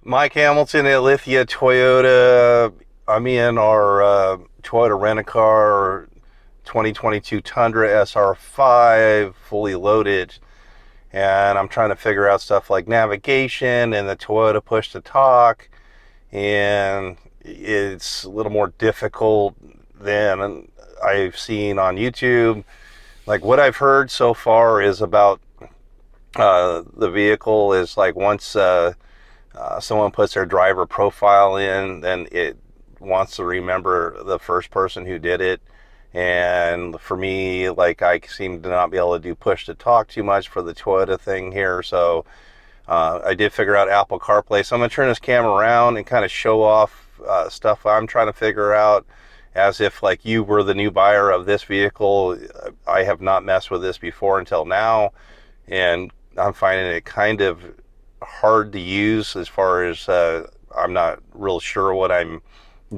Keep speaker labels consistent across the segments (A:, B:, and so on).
A: Mike Hamilton at Lithia Toyota. I'm in our Toyota Rent-A-Car 2022 Tundra SR5, fully loaded, and I'm trying to figure out stuff like navigation and the Toyota push to talk, and it's a little more difficult than I've seen on YouTube. Like what I've heard so far is about the vehicle is like once someone puts their driver profile in, then it wants to remember the first person who did it. And for me, like I seem to not be able to do push to talk too much for the Toyota thing here. So I did figure out Apple CarPlay. So I'm going to turn this camera around and kind of show off stuff I'm trying to figure out as if like you were the new buyer of this vehicle. I have not messed with this before until now. And I'm finding it kind of hard to use as far as I'm not real sure what I'm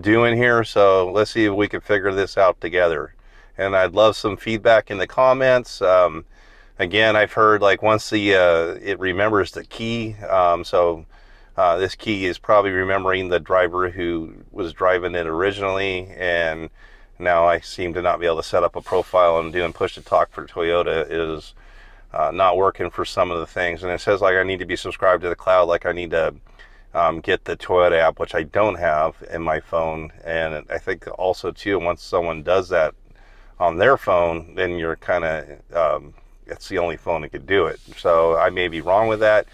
A: doing here. So let's see if we can figure this out together. And I'd love some feedback in the comments. Again, I've heard like once the it remembers the key. This key is probably remembering the driver who was driving it originally, and now I seem to not be able to set up a profile, and doing push to talk for Toyota is not working for some of the things. And it says like I need to be subscribed to the cloud, like I need to get the Toyota app, which I don't have in my phone. And I think also too, once someone does that on their phone, then you're kind of it's the only phone that could do it. So I may be wrong with that.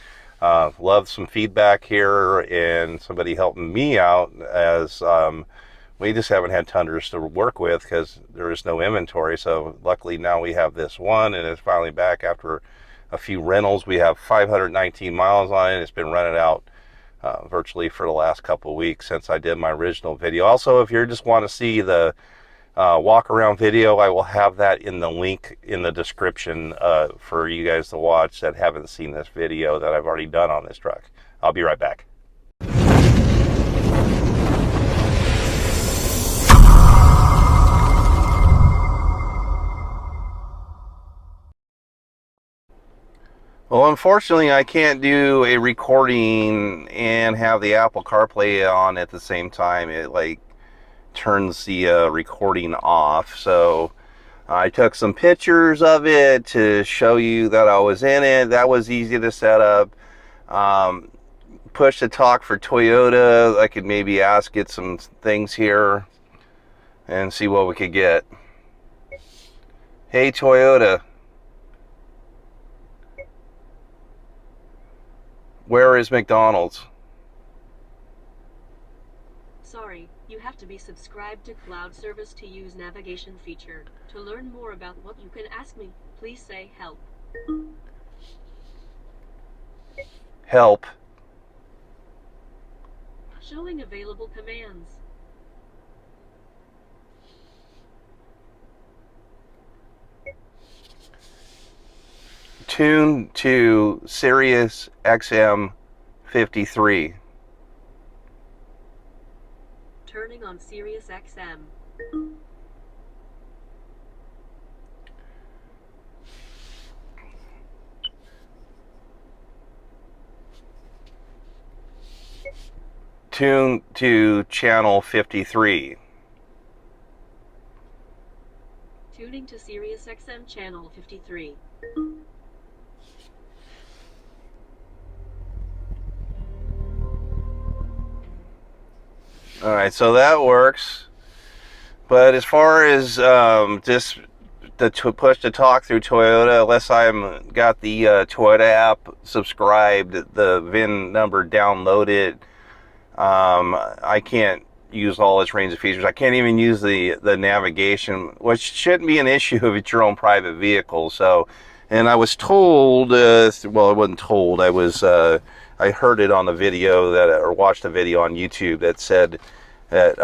A: Love some feedback here and somebody helping me out, as we just haven't had Tundras to work with because there is no inventory. So luckily now we have this one, and it's finally back after a few rentals. We have 519 miles on it. It's been rented out virtually for the last couple of weeks since I did my original video. Also, if you just want to see the walk around video, I will have that in the link in the description for you guys to watch that haven't seen this video that I've already done on this truck. I'll be right back. Well, unfortunately, I can't do a recording and have the Apple CarPlay on at the same time. It like turns the recording off. So I took some pictures of it to show you that I was in it. That was easy to set up. Push to talk for Toyota. I could maybe ask it some things here and see what we could get. Hey Toyota, where is McDonald's?
B: Sorry, you have to be subscribed to cloud service to use navigation feature. To learn more about what you can ask me, please say help.
A: Help.
B: Showing available commands.
A: Tune to Sirius XM 53.
B: Turning on Sirius XM.
A: Tune to channel 53.
B: Tuning to Sirius XM channel 53.
A: All right, so that works. But as far as just the push to talk through Toyota, unless I'm got the Toyota app subscribed, the VIN number downloaded, I can't use all its range of features. I can't even use the navigation, which shouldn't be an issue if it's your own private vehicle. So, and I was told, well, I wasn't told. I heard it on the video that, or watched a video on YouTube that said that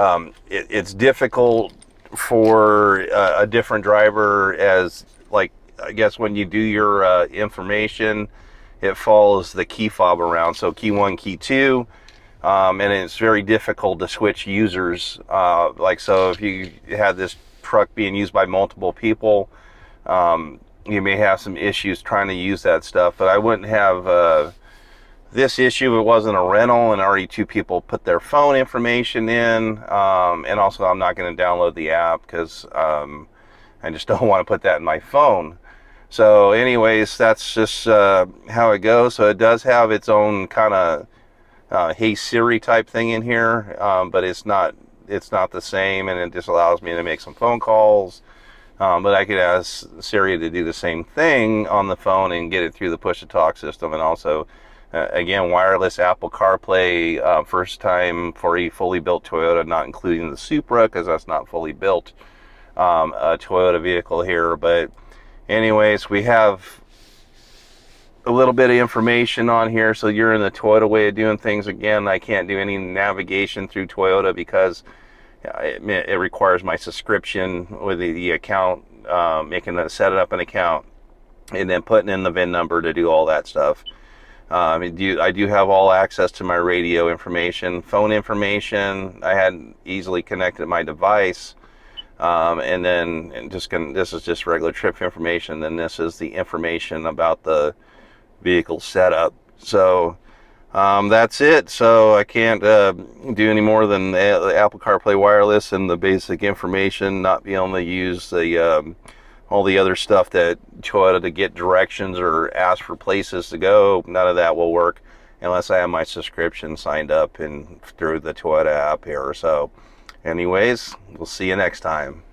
A: it's difficult for a different driver, as like I guess when you do your information, it follows the key fob around. So key 1, key 2. And it's very difficult to switch users. Like, so if you had this truck being used by multiple people, you may have some issues trying to use that stuff. But I wouldn't have this issue, it wasn't a rental, and already 2 people put their phone information in. And also, I'm not going to download the app because I just don't want to put that in my phone. So anyways, that's just how it goes. So it does have its own kind of Hey Siri type thing in here, but it's not the same, and it just allows me to make some phone calls. But I could ask Siri to do the same thing on the phone and get it through the push-to-talk system. And also, again, wireless Apple CarPlay, first time for a fully built Toyota, not including the Supra because that's not fully built, a Toyota vehicle here. But anyways, we have a little bit of information on here. So you're in the Toyota way of doing things. Again, I can't do any navigation through Toyota because it requires my subscription with the account, setting up an account and then putting in the VIN number to do all that stuff. I do have all access to my radio information, phone information. I had easily connected my device. And then this is just regular trip information. Then this is the information about the vehicle setup. So that's it. So I can't do any more than the Apple CarPlay wireless and the basic information, not be able to use the all the other stuff that Toyota to get directions or ask for places to go. None of that will work unless I have my subscription signed up and through the Toyota app here. So anyways, we'll see you next time.